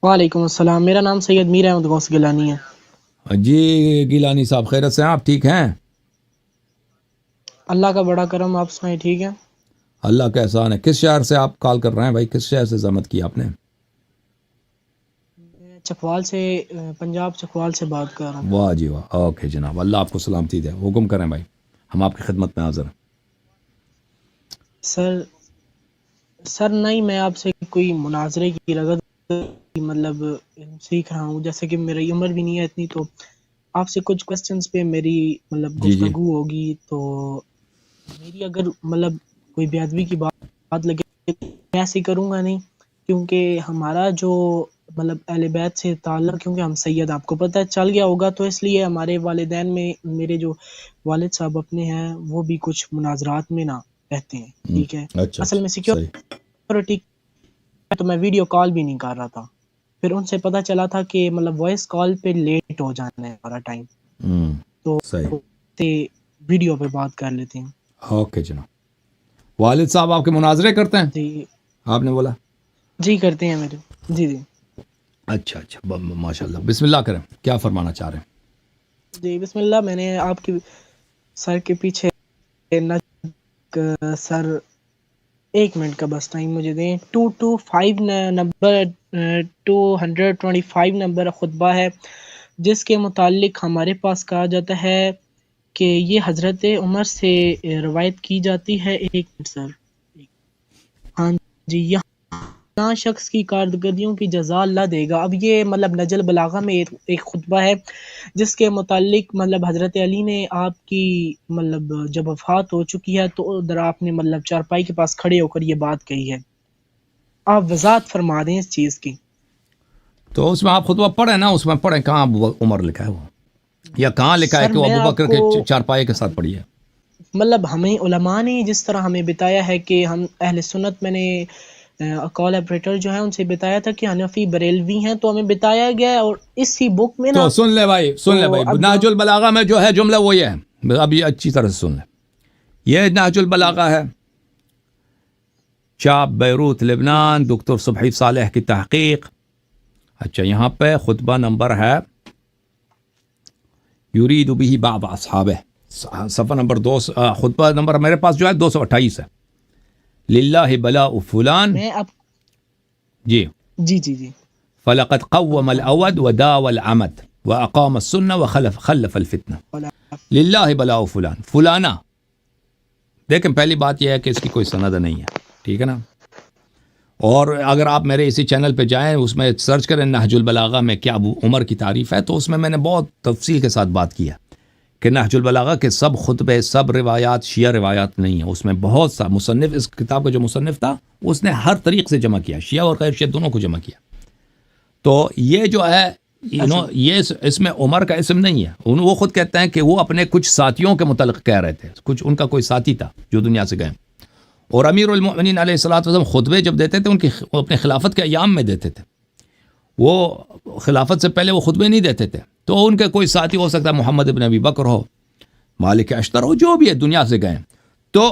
وعلیکم السلام، میرا نام سید میر احمد غوث گیلانی ہے۔ جی گیلانی صاحب خیرت سے ہیں آپ؟ ٹھیک ہیں؟ اللہ کا بڑا کرم، آپ سنائیں ٹھیک ہے؟ اللہ کا احسان ہے۔ کس شہر سے آپ کال کر رہے ہیں بھائی؟ کس شہر سے زحمت کی آپ نے؟ میں چکوال سے، پنجاب چکوال سے بات کر رہا ہوں۔ واہ جی واہ، اوکے جناب، اللہ آپ کو سلامتی دے۔ حکم کریں بھائی، ہم آپ کی خدمت میں حاضر ہیں۔ سر نہیں، میں آپ سے کوئی مناظرے کی رغبت مطلب سیکھ رہا ہوں، جیسے کہ میری عمر بھی نہیں ہے اتنی، تو آپ سے کچھ کوسچنز پہ میری مطلب جی جی گفتگو ہوگی، تو میری اگر مطلب کوئی بے ادبی کی بات لگے میں ایسے کروں گا نہیں، کیونکہ ہمارا جو مطلب اہل بیت سے تعلق، کیونکہ ہم سید، آپ کو پتہ چل گیا ہوگا، تو اس لیے ہمارے والدین میں میرے جو والد صاحب اپنے ہیں وہ بھی کچھ مناظرات میں نہ رہتے ہیں، ٹھیک ہے؟ اچھا اصل میں اچھا، صحیح۔ سیکیورٹی، تو میں ویڈیو کال بھی نہیں کر رہا تھا، پھر ان سے پتہ چلا تھا کہ مطلب وائس کال پہ لیٹ ہو جانا ہے ہمارا ٹائم، تو صحیح، ویڈیو پہ بات کر لیتے ہیں۔ اوکے جناب۔ والد صاحب آپ کے مناظرے کرتے ہیں جی آپ نے بولا؟ جی کرتے ہیں میرے، جی جی اچھا اچھا، ماشاء اللہ، بسم اللہ کریں، کیا فرمانا چاہ رہے ہیں؟ جی بسم اللہ۔ میں نے آپ کی سر کے پیچھے سر ایک منٹ کا بس ٹائم مجھے دیں۔ 225 نمبر 225 نمبر خطبہ ہے، جس کے متعلق ہمارے پاس کہا جاتا ہے کہ یہ حضرت عمر سے روایت کی جاتی ہے۔ ایک منٹ سر، ہاں جی، یہاں شخص کی کارکردگیوں کی جزا اللہ دے گا۔ اب یہ مطلب نجل بلاغہ میں ایک خطبہ ہے جس کے متعلق مطلب حضرت علی نے آپ کی مطلب جب وفات ہو چکی ہے تو ادھر آپ نے مطلب چارپائی کے پاس کھڑے ہو کر یہ بات کہی ہے، آپ وضاحت فرما دیں اس چیز کی۔ تو اس میں آپ خطبہ پڑھیں نا، اس میں پڑھیں کہاں ابو عمر لکھا ہے وہ، یا کہاں لکھا ہے سر کہ وہ میں ابو آپ بکر کو کے چارپائے کے ساتھ پڑھی ہے؟ مطلب ہمیں علماء نے جس طرح ہمیں بتایا ہے کہ ہم اہل سنت، میں نے کال آپریٹر جو ہیں ان سے بتایا تھا کہ حنفی بریلوی ہیں، تو ہمیں بتایا گیا ہے، اور اسی بک میں تو نا، سن لے بھائی، تو سن لے بھائی، اب نہج البلاغہ میں جو ہے جملہ وہ یہ ہے، اب یہ اچھی طرح سے سن لے۔ یہ نہج البلاغہ ہے، چاپ بیروت لبنان، دکتور صبحی صالح کی تحقیق۔ اچھا، یہاں پہ خطبہ نمبر ہے یرید به بعض اصحابہ، صفحہ نمبر خطبہ نمبر میرے پاس جو ہے 228 ہے۔ للہ بلاء فلان، میں اب جی، جی جی جی فلقد قوم الاود وداوى العمد واقام السنہ خلف الفتنہ۔ للہ بلاء فلان، فلانا، دیکھیں پہلی بات یہ ہے کہ اس کی کوئی سند نہیں ہے، ٹھیک ہے نا؟ اور اگر آپ میرے اسی چینل پہ جائیں، اس میں سرچ کریں نہج البلاغہ میں کیا ابو عمر کی تعریف ہے، تو اس میں نے بہت تفصیل کے ساتھ بات کیا کہ نہج البلاغہ کے سب خطبے، سب روایات شیعہ روایات نہیں ہیں، اس میں بہت سا مصنف، اس کتاب کا جو مصنف تھا اس نے ہر طریق سے جمع کیا، شیعہ اور غیر شیعہ دونوں کو جمع کیا۔ تو یہ جو ہے یہ اس میں عمر کا اسم نہیں ہے، وہ خود کہتے ہیں کہ وہ اپنے کچھ ساتھیوں کے متعلق کہہ رہے تھے، کچھ ان کا کوئی ساتھی تھا جو دنیا سے گئے، اور امیر المؤمنین علیہ الصلوۃ والسلام خطبے جب دیتے تھے ان کی اپنے خلافت کے ایام میں دیتے تھے، وہ خلافت سے پہلے وہ خطبے نہیں دیتے تھے، تو ان کے کوئی ساتھی ہو سکتا ہے، محمد ابن ابی بکر ہو، مالک اشتر ہو، جو بھی ہے دنیا سے گئے، تو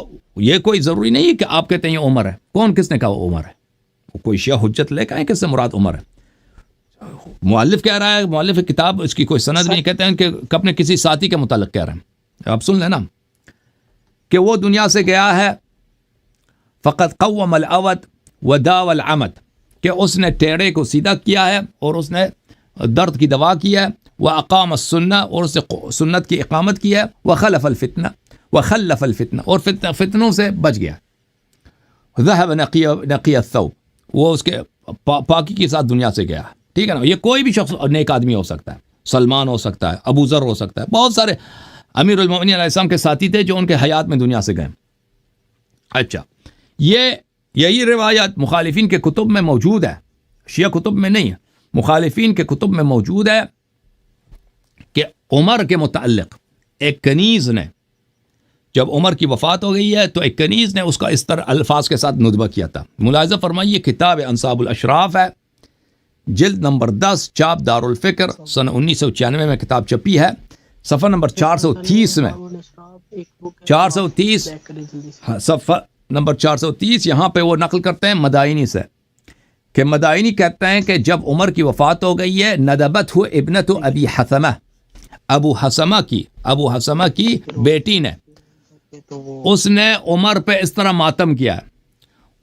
یہ کوئی ضروری نہیں ہے کہ آپ کہتے ہیں یہ عمر ہے۔ کون کس نے کہا وہ عمر ہے؟ وہ کوئی شیعہ حجت لے کے آئے کس سے مراد عمر ہے؟ مؤلف کہہ رہا ہے، مؤلف کتاب، اس کی کوئی سند نہیں، کہتے ہیں کہ اپنے کسی ساتھی کے متعلق کہہ رہے ہیں۔ آپ سن لینا کہ وہ دنیا سے گیا ہے، فقط قوم الاود وداوى العمد، کہ اس نے ٹیڑے کو سیدھا کیا ہے اور اس نے درد کی دوا کی ہے، واقام السنہ، اور اس نے سنت کی اقامت کی ہے، وخلف الفتنہ، اور فتنوں سے بچ گیا، ذهب نقی الثوب، وہ اس کے پاکی کے ساتھ دنیا سے گیا، ٹھیک ہے نا؟ یہ کوئی بھی شخص نیک آدمی ہو سکتا ہے، سلمان ہو سکتا ہے، ابو ذر ہو سکتا ہے، بہت سارے امیر المؤمنین علیہ السلام کے ساتھی تھے جو ان کے حیات میں دنیا سے گئے۔ اچھا، یہی روایت مخالفین کے کتب میں موجود ہے، شیعہ کتب میں نہیں ہے، مخالفین کے کتب میں موجود ہے کہ عمر کے متعلق ایک کنیز نے، جب عمر کی وفات ہو گئی ہے تو ایک کنیز نے اس کا اس طرح الفاظ کے ساتھ ندبہ کیا تھا۔ ملاحظہ فرمائیے، کتاب انصاب الاشراف ہے، جلد نمبر 10، چاپ دارالفکر، سن 1996 میں کتاب چھپی ہے، صفحہ نمبر 430 میں، 430 صفحہ نمبر 430، یہاں پہ وہ نقل کرتے ہیں مدائنی سے کہ مدائنی کہتے ہیں کہ جب عمر کی وفات ہو گئی ہے ندبت ہو ابنت ابی حثمہ، ابو حثمہ کی بیٹی نے، اس نے عمر پہ اس طرح ماتم کیا ہے،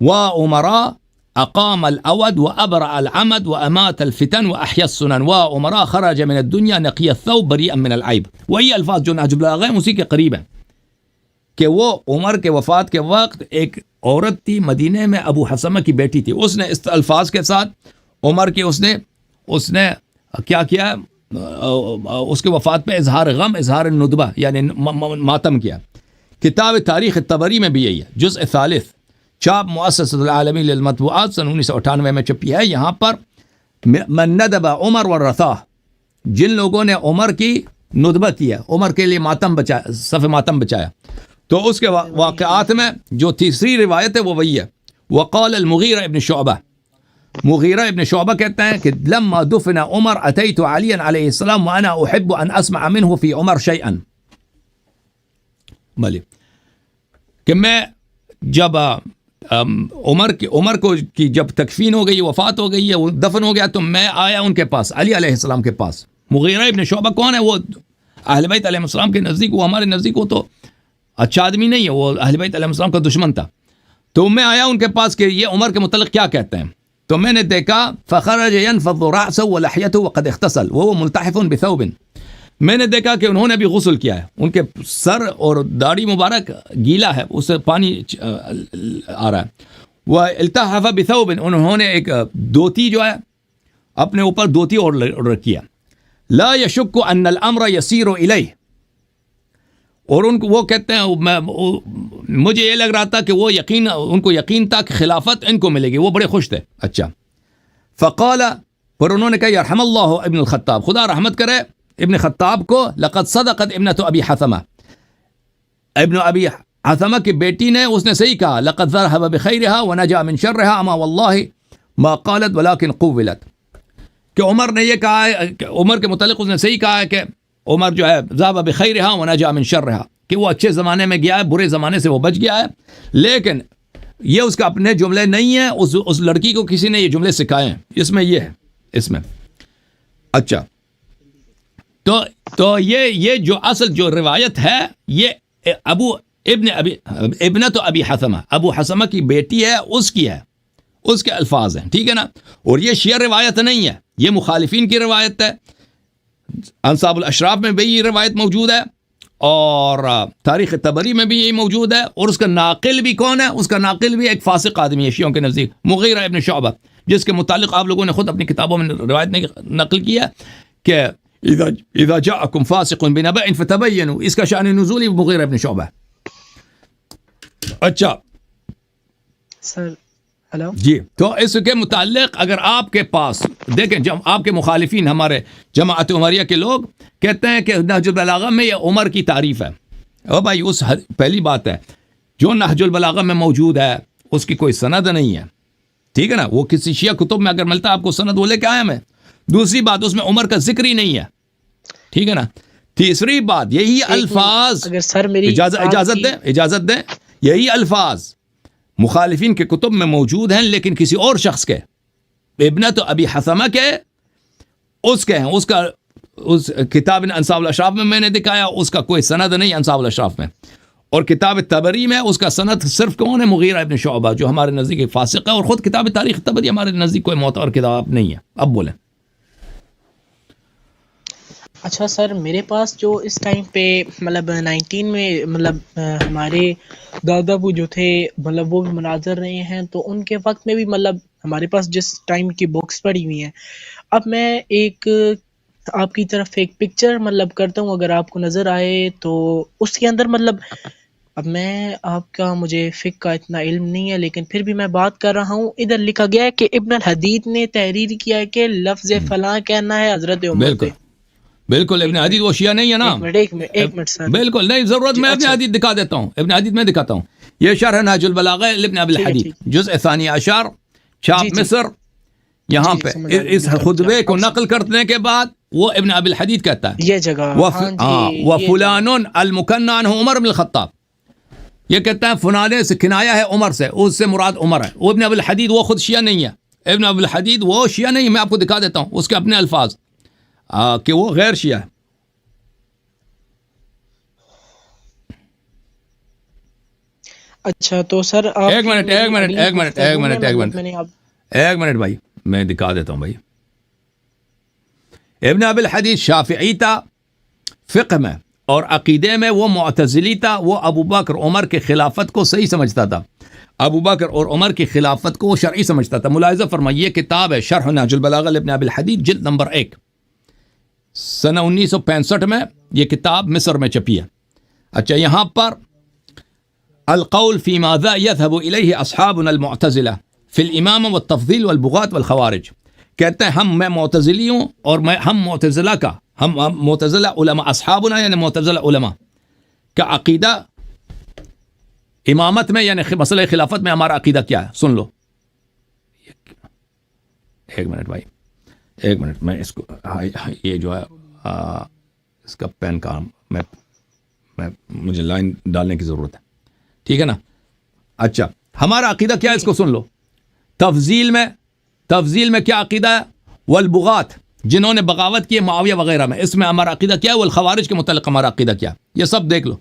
وعمرا اقام الاود وابرع العمد وامات الفتن واحیا السنن وعمرا خرج من الدنیا نقی الثوب بريئا من العیب. وہی الفاظ جو نہج البلاغہ ہیں اسی کے قریب ہیں کہ وہ عمر کے وفات کے وقت ایک عورت تھی مدینے میں، ابو حثمہ کی بیٹی تھی، اس نے اس الفاظ کے ساتھ عمر کے اس نے کیا کیا، اس کے وفات پہ اظہار غم، اظہار ندبہ یعنی ماتم کیا. کتاب تاریخ طبری میں بھی یہی ہے، جزء ثالث، چاپ مؤسسۃ العالمی للمطبوعات سن 1998 میں چھپی ہے. یہاں پر من ندب عمر ورثاہ، جن لوگوں نے عمر کی ندبہ کیا، عمر کے لیے ماتم بچایا، صف ماتم بچایا، تو اس کے واقعات میں جو تیسری روایت ہے وہ وہی ہے. وقال المغیرہ ابن شعبہ کہتے ہیں کہ لما دفن عمر اتیت علی علیہ السلام وانا احب ان اسمع منه في عمر شيئا، بھلے کہ میں جب عمر کی جب تکفین ہو گئی، وفات ہو گئی ہے، وہ دفن ہو گیا، تو میں آیا ان کے پاس، علی علیہ السلام کے پاس. مغیرہ ابن شعبہ کون ہے؟ وہ اہل بیت علیہ السلام کے نزدیک، وہ ہمارے نزدیک وہ تو اچھا آدمی نہیں ہے، وہ اہل بیت علیہ السلام کا دشمن تھا. تو میں آیا ان کے پاس کہ یہ عمر کے متعلق کیا کہتے ہیں. تو میں نے دیکھا فخرج ينفض رأسه ولحيته وقد اغتسل وهو ملتحف بثوب، میں نے دیکھا کہ انہوں نے بھی غسل کیا ہے، ان کے سر اور داڑھی مبارک گیلا ہے، اس سے پانی آ رہا ہے. والتحف بثوب، انہوں نے ایک دھوتی جو ہے اپنے اوپر دھوتی اور رکھی ہے. لا يشك ان الامر يسير الیہ، اور ان کو وہ کہتے ہیں مجھے یہ لگ رہا تھا کہ وہ ان کو یقین تھا کہ خلافت ان کو ملے گی، وہ بڑے خوش تھے. اچھا، فقال، پر انہوں نے کہا یرحم اللہ ابن الخطاب، خدا رحمت کرے ابن خطاب کو، لقد صدقت ابنۃ ابی حثمہ، ابن ابی حثمہ کی بیٹی نے، اس نے صحیح کہا، لقد ذهب بخیرها ونجا من شرها اما والله ما قالت ولكن قولت، کہ عمر نے یہ کہا ہے، عمر کے متعلق اس نے صحیح کہا ہے کہ عمر جو ہے ذهب بخیرها ونجا من شرها، کہ وہ اچھے زمانے میں گیا ہے، برے زمانے سے وہ بچ گیا ہے. لیکن یہ اس کا اپنے جملے نہیں ہیں، اس لڑکی کو کسی نے یہ جملے سکھائے ہیں، اس میں یہ ہے، اس میں. اچھا، تو یہ جو اصل جو روایت ہے یہ ابنۃ ابی حثمہ، ابو حثمہ کی بیٹی ہے، اس کی ہے، اس کے الفاظ ہیں، ٹھیک ہے نا. اور یہ شیعہ روایت نہیں ہے، یہ مخالفین کی روایت ہے. انصاب الاشراف میں بھی یہ روایت موجود ہے، اور تاریخ طبری میں بھی یہی موجود ہے. اور اس کا ناقل بھی کون ہے؟ اس کا ناقل بھی ایک فاسق آدمی ہے شیعوں کے نزدیک، مغیرہ ابن شعبہ، جس کے متعلق آپ لوگوں نے خود اپنی کتابوں میں روایت نقل کی ہے کہ اذا جاءکم فاسق بنبأ فتبینوا، اس کا شان نزولی مغیرہ ابن شعبہ ہے. اچھا سر ہلو جی، تو اس کے متعلق اگر آپ کے پاس دیکھیں، جب آپ کے مخالفین ہمارے جماعت عمریہ کے لوگ کہتے ہیں کہ نہج البلاغہ میں یہ عمر کی تعریف ہے، او بھائی اس پہلی بات ہے جو نہج البلاغہ میں موجود ہے اس کی کوئی سند نہیں ہے، ٹھیک ہے نا. وہ کسی شیعہ کتب میں اگر ملتا ہے آپ کو سند، وہ لے کے آیا میں. دوسری بات، اس میں عمر کا ذکر ہی نہیں ہے، ٹھیک ہے نا. تیسری بات، یہی الفاظ، اگر سر میری اجازت دیں، یہی الفاظ مخالفین کے کتب میں موجود ہیں، لیکن کسی اور شخص کے، ابنۃ ابی حثمہ کے، اس کے ہیں، اس کا اس کتاب انصاب الاشراف میں نے دکھایا، اس کا کوئی سند نہیں انصاب الاشراف میں. اور کتاب طبری میں اس کا سند صرف کون ہے؟ مغیرہ ابن شعبہ، جو ہمارے نزدیک ایک فاسق ہے. اور خود کتاب تاریخ طبری ہمارے نزدیک کوئی معتبر کتاب نہیں ہے. اب بولیں. اچھا سر، میرے پاس جو اس ٹائم پہ مطلب 19 میں مطلب ہمارے دادا ابو جو تھے مطلب وہ بھی مناظر رہے ہیں، تو ان کے وقت میں بھی مطلب ہمارے پاس جس ٹائم کی بکس پڑی ہوئی ہیں. اب میں ایک آپ کی طرف ایک پکچر مطلب کرتا ہوں، اگر آپ کو نظر آئے تو اس کے اندر مطلب، اب میں آپ کا مجھے فقہ کا اتنا علم نہیں ہے، لیکن پھر بھی میں بات کر رہا ہوں. ادھر لکھا گیا ہے کہ ابن الحدید نے تحریر کیا ہے کہ لفظ فلاں کہنا ہے حضرت عمر سے. بالکل ابن حدید وہ شیعہ نہیں ہے نا. ایک منٹ سر، بالکل نہیں ضرورت، میں ابن حدید دکھا دیتا ہوں، ابن حدید میں دکھاتا ہوں. یہ شرح نہج البلاغہ لابن ابی الحدید، جزء ثانی عشر، چھاپ مصر. یہاں پہ اس خطبے کو نقل کرنے کے بعد وہ ابن ابی الحدید کہتا ہے یہ جگہ وفلان المکنى عنہ عمر بن الخطاب، یہ کہتا ہے فلانے سے کنایا ہے عمر سے، اس سے مراد عمر ہے. وہ ابن ابی الحدید وہ خود شیعہ نہیں ہے، ابن ابی الحدید وہ شیعہ نہیں، میں آپ کو دکھا دیتا ہوں اس کے اپنے الفاظ کہ وہ غیر شیعہ ہے. اچھا تو سر آپ ایک منٹ بھائی، میں دکھا دیتا ہوں بھائی. ابن ابی الحدید شافعی تھا فقہ میں اور عقیدے میں وہ معتزلی تھا. وہ ابو بکر عمر کے خلافت کو صحیح سمجھتا تھا، ابو بکر اور عمر کی خلافت کو وہ شرعی سمجھتا تھا. ملاحظہ فرمائیے، کتاب ہے شرح نہج البلاغہ لابن ابی الحدید جلد نمبر 1، سنہ 1965 میں یہ کتاب مصر میں چھپی ہے. اچھا، یہاں پر القول فی ماذا یذهب الیہ اصحابنا المعتزلہ فی الامامہ والتفضیل والبغاة والخوارج. کہتے ہیں میں معتزلی ہوں اور ہم معتزلہ علماء، اصحابنا یعنی معتزلہ علماء کا عقیدہ امامت میں یعنی مسئلہ خلافت میں ہمارا عقیدہ کیا ہے. سن لو. ایک منٹ بھائی، ایک منٹ، میں اس کو یہ جو ہے اس کا پین کا مجھے لائن ڈالنے کی ضرورت ہے، ٹھیک ہے نا. اچھا، ہمارا عقیدہ کیا ہے اس کو سن لو. تفضیل میں کیا عقیدہ ہے؟ والبغات، جنہوں نے بغاوت کی معاویہ وغیرہ میں، اس میں ہمارا عقیدہ کیا ہے؟ والخوارج کے متعلق ہمارا عقیدہ کیا ہے؟ یہ سب دیکھ لو.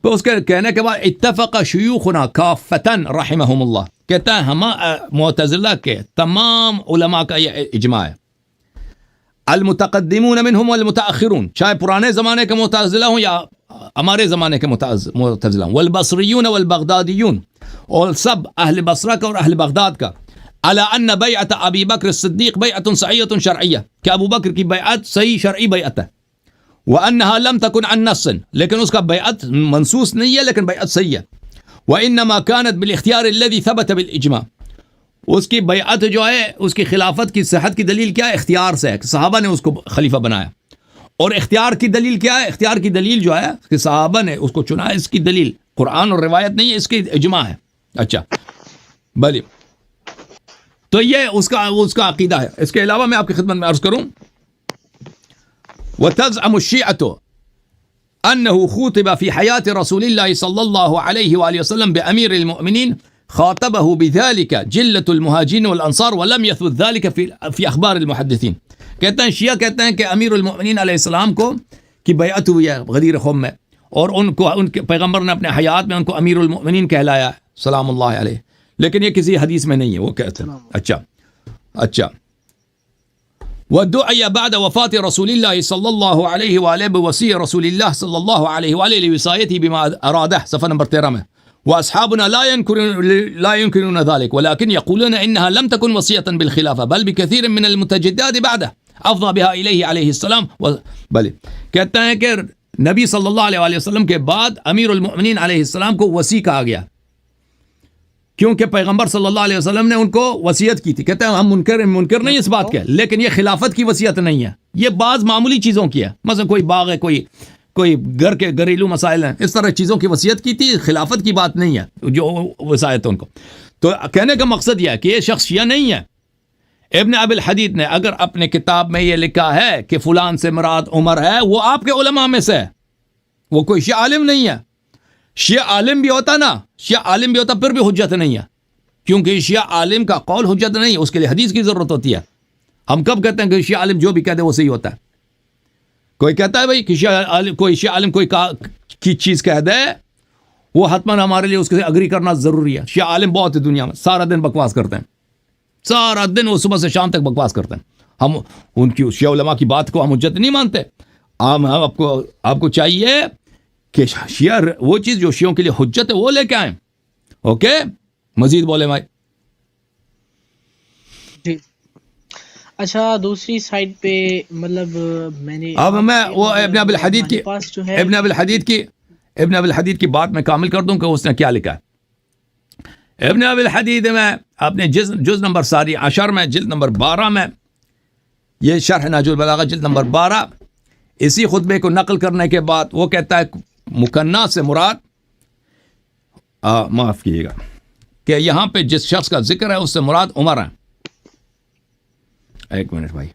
تو اس کے کہنے کے بعد اتفق شیوخنا کافتن رحمہم اللہ، کہتا ہے ہم معتزلہ کے تمام علماء کا یہ اجماع ہے. المتقدمون منہم والمتاخرون، چاہے پرانے زمانے کے معتزلہ ہوں یا ہمارے زمانے کے معتزلہ ہوں. والبصریون والبغدادیون، اور سب اہل بصرہ کا اور اہل بغداد کا. علی ان بیعت ابی بکر الصدیق بیعت صحیحۃ شرعیہ، کہ ابو بکر کی بیعت صحیح شرعی بیعت ہے. وانها لم تكن عن نص، لیکن اس کا بیعت منصوص نہیں ہے لیکن بیعت صحیح ہے. وانما كانت بالاختیار الذي ثبت بالاجماع، اس کی بیعت جو ہے اس کی خلافت کی صحت کی دلیل کیا ہے؟ اختیار سے ہے کہ صحابہ نے اس کو خلیفہ بنایا. اور اختیار کی دلیل کیا ہے؟ اختیار کی دلیل جو ہے کہ صحابہ نے اس کو چنا ہے، اس کی دلیل قرآن اور روایت نہیں ہے، اس کی اجماع ہے. اچھا بلی، تو یہ اس کا عقیدہ ہے. اس کے علاوہ میں آپ کی خدمت میں عرض کروں، وتزعم الشيعة أنه خوطب في حياة رسول الله صلى الله عليه وآله وسلم بأمير المؤمنين، خاطبه بذلك جلة المهاجرين والأنصار ولم يثبت ذلك في أخبار المحدثين. کہتے ہیں شیعہ کہتے ہیں کہ امیر المؤمنین علیہ السلام کو کی بیعت ہوئی ہے غدیر خم میں، اور ان کے پیغمبر نے اپنے حیات میں ان کو امیر المؤمنین کہلایا سلام اللہ علیہ، لیکن یہ کسی حدیث میں نہیں ہے. وہ کہتے ہیں اچھا ودعي بعد وفاة رسول الله صلى الله عليه وآله بوصية رسول الله صلى الله عليه وآله لوصايته بما أراده، صفحة نمبر 13 میں. وأصحابنا لا ينكرون ذلك ولكن يقولون إنها لم تكن وصية بالخلافة بل بكثير من المتجدات بعده أفضى بها إليه عليه السلام. بل کہتے ہیں کہ نبی صلی اللہ علیہ وآلہ وسلم کے بعد امیر المؤمنین علیہ السلام کو وصی کہا گیا، کیونکہ پیغمبر صلی اللہ علیہ وسلم نے ان کو وصیت کی تھی. کہتے ہیں ہم منکر نہیں اس بات کے، لیکن یہ خلافت کی وصیت نہیں ہے، یہ بعض معمولی چیزوں کی ہے. مثلا کوئی باغ ہے، کوئی گھر کے گھریلو مسائل ہیں، اس طرح چیزوں کی وصیت کی تھی، خلافت کی بات نہیں ہے جو وصایت ان کو. تو کہنے کا مقصد یہ ہے کہ یہ شخص شیعہ نہیں ہے. ابن ابی الحدید نے اگر اپنے کتاب میں یہ لکھا ہے کہ فلان سے مراد عمر ہے، وہ آپ کے علماء میں سے ہے، وہ کوئی شیعہ عالم نہیں ہے. شیعہ عالم بھی ہوتا نا، شیعہ عالم بھی ہوتا پھر بھی حجت نہیں ہے، کیونکہ شیعہ عالم کا قول حجت نہیں ہے، اس کے لیے حدیث کی ضرورت ہوتی ہے. ہم کب کہتے ہیں کہ شیعہ عالم جو بھی کہتے ہیں وہ صحیح ہوتا ہے؟ کوئی کہتا ہے بھائی کہ کوئی شیعہ عالم کی چیز کہہ دے، وہ حتماً ہمارے لیے اس کے اگری کرنا ضروری ہے. شیعہ عالم بہت ہے دنیا میں، سارا دن بکواس کرتے ہیں، سارا دن وہ صبح سے شام تک بکواس کرتے ہیں. ہم ان کی شیعہ علماء کی بات کو ہم حجت نہیں مانتے. ہم آپ کو چاہیے کہ شیعہ وہ چیز جو شیعوں کے لیے حجت ہے وہ لے کے آئیں. اوکے، مزید بولے بھائی. جی اچھا، دوسری سائڈ پہ مطلب میں نے اب میں وہ ابن ابی الحدید کی بات میں کامل کر دوں کہ اس نے کیا لکھا ہے. ابن ابی الحدید میں اپنے جز نمبر ساری عشر میں جلد نمبر 12 میں، یہ شرح نہج البلاغہ جلد نمبر 12، اسی خطبے کو نقل کرنے کے بعد وہ کہتا ہے مکنہ سے مراد معاف کیجیے گا کہ یہاں پہ جس شخص کا ذکر ہے اس سے مراد عمر ہے. ایک منٹ بھائی،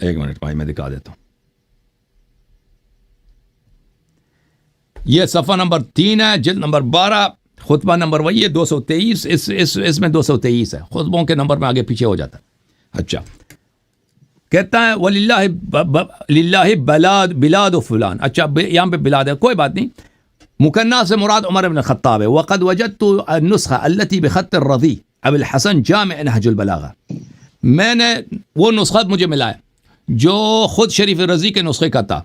ایک منٹ بھائی، میں دکھا دیتا ہوں. یہ صفحہ نمبر 3 ہے، جلد نمبر 12، خطبہ نمبر وہی ہے 223. اس میں 223 ہے. خطبوں کے نمبر میں آگے پیچھے ہو جاتا ہے. اچھا کہتا ہے وَلِلَّهِ بلاد فلان. اچھا یہاں پہ بلاد ہے کوئی بات نہیں. مکنہ سے مراد عمر بن خطاب ہے. وقد وجدت النسخة التي بخط الرضي ابو الحسن جامع نهج البلاغہ. میں نے وہ نسخہ مجھے ملا ہے جو خود شریف رضی کے نسخے کا تھا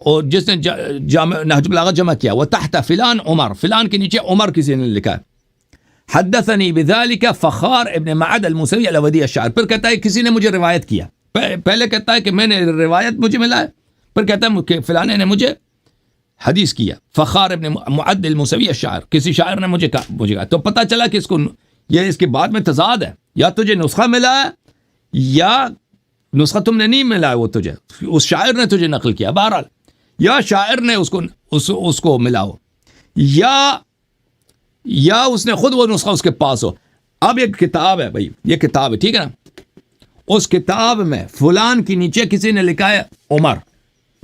اور جس نے جامع نہج البلاغہ جمع کیا. وتحت فلان عمر, فلان کے نیچے عمر کسی نے لکھا ہے. حدثني بذلك فخار ابن معد الموسوی الودی الشاعر. پھر کہتا ہے کسی نے مجھے روایت کیا. پہلے کہتا ہے کہ میں نے روایت مجھے ملا ہے, پھر کہتا ہے کہ فلانے نے مجھے حدیث کیا. فخار ابن معد الموسوی الشاعر, کسی شاعر نے مجھے کہا. تو پتہ چلا کہ اس کو یہ اس کے بعد میں تضاد ہے. یا تجھے نسخہ ملا ہے یا نسخہ تم نے نہیں ملا ہے, وہ تجھے اس شاعر نے تجھے نقل کیا. بہرحال یا شاعر نے اس کو ملا ہو یا اس نے خود وہ نسخہ اس کے پاس ہو. اب ایک کتاب ہے بھائی, یہ کتاب ہے ٹھیک ہے نا, اس کتاب میں فلان کے نیچے کسی نے لکھا ہے عمر.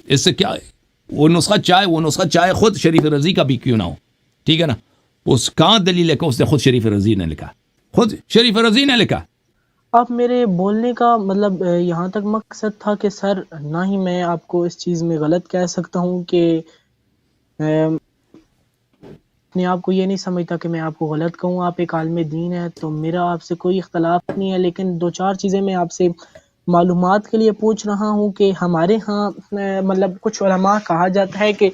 اس سے کیا ہے, وہ نسخہ چاہے خود شریف رضی کا بھی کیوں نہ ہو, ٹھیک ہے نا, اس کا دلیل ہے کہ اس نے خود شریف رضی نے لکھا, خود شریف رضی نے لکھا. اب میرے بولنے کا مطلب یہاں تک مقصد تھا کہ سر نہ ہی میں آپ کو اس چیز میں غلط کہہ سکتا ہوں کہ اپنے آپ کو یہ نہیں سمجھتا کہ میں آپ کو غلط کہوں. آپ ایک عالم دین ہے تو میرا آپ سے کوئی اختلاف نہیں ہے, لیکن دو چار چیزیں میں آپ سے معلومات کے لیے پوچھ رہا ہوں کہ ہمارے ہاں مطلب کچھ علماء کہا جاتا ہے کہ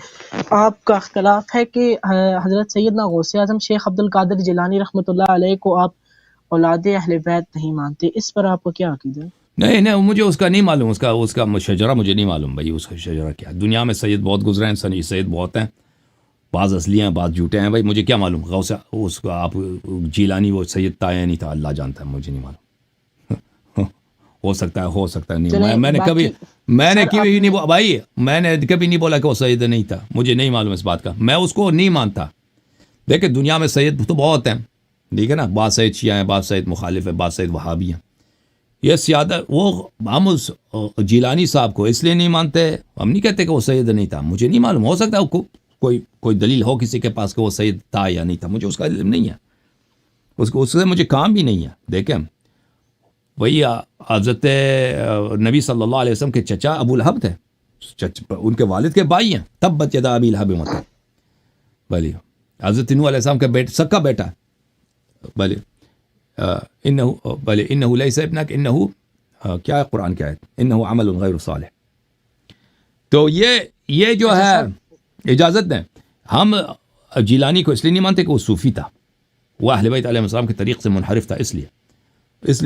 آپ کا اختلاف ہے کہ حضرت سیدنا غوث اعظم شیخ عبد القادر جیلانی رحمۃ اللہ علیہ کو آپ اولاد اہل بیت نہیں مانتے. اس پر آپ کو کیا عقیدہ ہے؟ نہیں مجھے اس کا نہیں معلوم, اس کا شجرہ مجھے نہیں معلوم بھائی. اس کا شجرہ کیا, دنیا میں سید بہت گزرے ہیں, سنی سید بہت ہیں, بعض اصلی ہیں بعض جھوٹے ہیں بھائی. مجھے کیا معلوم غوث اس کا آپ جیلانی وہ سید تھا یا نہیں تھا, اللہ جانتا ہے, مجھے نہیں معلوم. ہو سکتا ہے نہیں. میں نے کبھی نہیں بھائی, میں نے کبھی نہیں بولا کہ وہ سید نہیں تھا. مجھے نہیں معلوم اس بات کا, میں اس کو نہیں مانتا. دیکھیں دنیا میں سید تو بہت ہیں, ٹھیک ہے نا, بعض سید شیعہ ہیں, بعض سید مخالف ہیں, بعض سید وہابی ہیں. یہ سیادہ وہ ہم اس جیلانی صاحب کو اس لیے نہیں مانتے, ہم نہیں کہتے کہ وہ سید نہیں تھا. مجھے نہیں معلوم, ہو سکتا ہے کوئی دلیل ہو کسی کے پاس کہ وہ سید تھا یا نہیں تھا, مجھے اس کا علم نہیں ہے, اس سے مجھے کام بھی نہیں ہے. دیکھیں وہی حضرت نبی صلی اللہ علیہ وسلم کے چچا ابو لہب تھے, ان کے والد کے بھائی ہیں. تبت یدا ابی لہب وتب, بھلی حضرت نوح علیہ السلام کا سکا بیٹا, بھلی انہو لیس ابنک انہو کیا ہے قرآن کی آیت, انہو عمل غیر صالح. تو یہ جو ہے اجازت دیں, ہم جیلانی کو اس لیے نہیں مانتے کہ وہ صوفی تھا, وہ اہل بیت علیہ السلام کے طریق سے منحرف تھا, اس لیے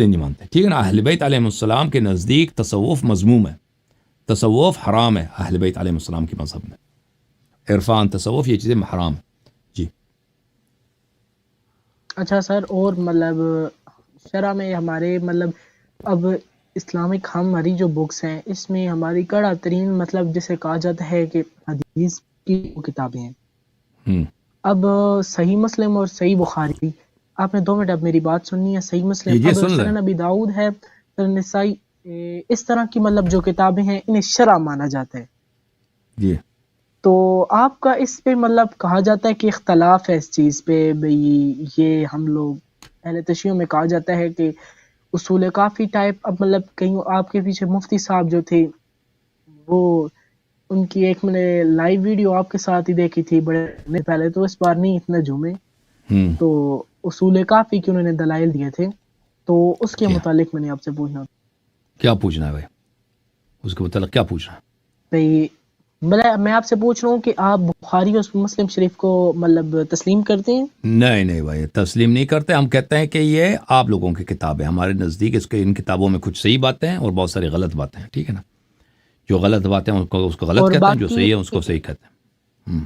نہیں مانتے, ٹھیک ہے نا. اہل بیت علیہ السلام کے نزدیک تصوف مذموم ہے, تصوف حرام ہے اہل بیت علیہ السلام کے مذہب میں. عرفان تصوف یہ چیزیں حرام ہیں. جی اچھا سر, اور مطلب شرع میں ہمارے مطلب اب اسلامک ہماری جو بکس ہیں اس میں ہماری کڑا ترین مطلب جسے کہا جاتا ہے کہ حدیث کی کتابیں ہیں. اب صحیح مسلم اور صحیح بخاری, آپ نے 2 منٹ اب میری بات سننی ہے. صحیح مسلم, سنن ابی داؤد ہے, سنن نسائی, اس طرح کی مطلب جو کتابیں ہیں انہیں شرع مانا جاتا ہے. جی تو آپ کا اس پہ مطلب کہا جاتا ہے کہ اختلاف ہے اس چیز پہ بھئی, یہ ہم لوگ اہل تشیع میں کہا جاتا ہے کہ اصول کافی ٹائپ. اب مطلب کہیں آپ کے پیچھے مفتی صاحب جو تھے وہ ان کی ایک میں نے لائیو ویڈیو آپ کے ساتھ ہی دیکھی تھی بڑے پہلے, تو اس بار نہیں اتنا جھومے, تو اصول کافی کے انہوں نے دلائل دیے تھے, تو اس کے متعلق میں نے آپ سے پوچھنا. کیا پوچھنا ہے بھائی, اس کے متعلق کیا پوچھنا ہے بھئی؟ میں آپ سے پوچھ رہا ہوں کہ آپ بخاری اور مسلم شریف کو مطلب تسلیم کرتے ہیں؟ نہیں بھائی, تسلیم نہیں کرتے. ہم کہتے ہیں کہ یہ آپ لوگوں کی کتاب ہے, ہمارے نزدیک ان کتابوں میں کچھ صحیح باتیں ہیں اور بہت ساری غلط باتیں ہیں, ٹھیک ہے نا. جو غلط باتیں ہیں اس کو غلط کہتے ہیں, جو صحیح ہے اس کو صحیح کہتے ہیں.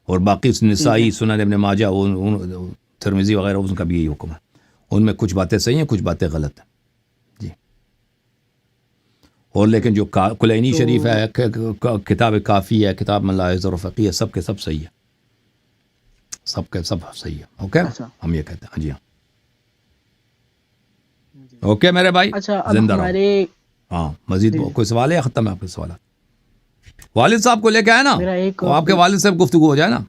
اور باقی نسائی, سنن ابن ماجہ, ترمذی وغیرہ, ان کا بھی یہی حکم ہے. ان میں کچھ باتیں صحیح ہیں, کچھ باتیں غلط ہیں. جی. اور لیکن جو کلینی شریف ہے, کتاب کافی ہے, کتاب ملاحظ اور فقی ہے, سب کے سب صحیح ہے, سب کے سب صحیح ہے. اوکے, ہم یہ کہتے ہیں. جی ہاں, اوکے میرے بھائی, زندہ رہو. ہاں, مزید کوئی سوال ہے یا ختم ہے آپ کے سوالات؟ والد صاحب کو لے کے آئے نا, آپ کے والد صاحب گفتگو ہو جائے نا.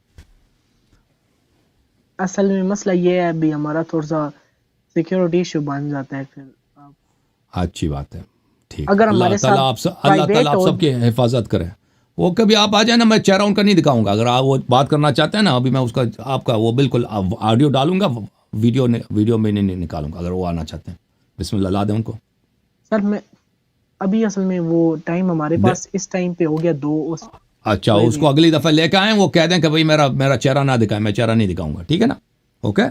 اصل میں مسئلہ یہ ہے ابھی ہمارا تھوڑا سا سیکیورٹی ایشو بن جاتا ہے پھر اچھی بات ہے، ٹھیک، اگر اللہ ہمارے تعالیٰ آپ اللہ تعالیٰ آپ سب کی حفاظت کرے. وہ کبھی آپ آ جائیں نا، میں چہرہ ان کا نہیں دکھاؤں گا. اگر آپ وہ بات کرنا چاہتے ہیں نا، ابھی میں اس کا آپ کا وہ بالکل آڈیو ڈالوں گا، ویڈیو میں نہیں نکالوں گا. اگر وہ آنا چاہتے ہیں بسم اللہ لا دیں ان کو. سر میں ابھی اصل میں وہ ٹائم ہمارے پاس اس ٹائم پہ ہو گیا 2. اچھا، اس کو اگلی دفعہ لے کے آئیں، وہ کہہ دیں کہ بھائی میرا چہرہ نہ دکھائیں، میں چہرہ نہیں دکھاؤں گا، ٹھیک ہے نا؟ اوکے.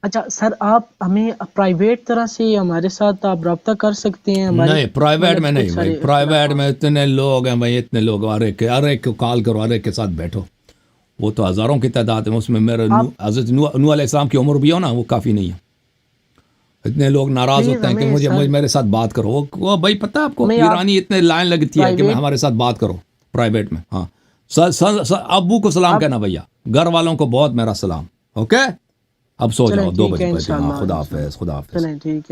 اچھا سر، آپ ہمیں پرائیویٹ طرح سے ہمارے ساتھ آپ رابطہ کر سکتے ہیں ہماری نہیں، پرائیویٹ میں نہیں بھائی، پرائیویٹ میں اتنے لوگ ہیں بھائی، اتنے لوگ، ہر ایک کو کال کرو، ہر ایک کے ساتھ بیٹھو. وہ تو ہزاروں کی تعداد ہے، اس میں میرے حضرت نوح علیہ السلام کی عمر بھی ہو نا، وہ کافی نہیں ہے. اتنے لوگ ناراض ہوتے ہیں کہ مجھے میرے ساتھ بات کرو. وہ بھائی پتہ آپ کو ایرانی اتنے لائن لگتی ہے کہ میں ہمارے ساتھ بات کرو پرائیویٹ میں. ہاں، ابو کو سلام کہنا بھیا، گھر والوں کو بہت میرا سلام. اوکے، اب سو جاؤ، 2 بجے. ہاں، خدا حافظ، خدا حافظ. چلیں ٹھیک ہے.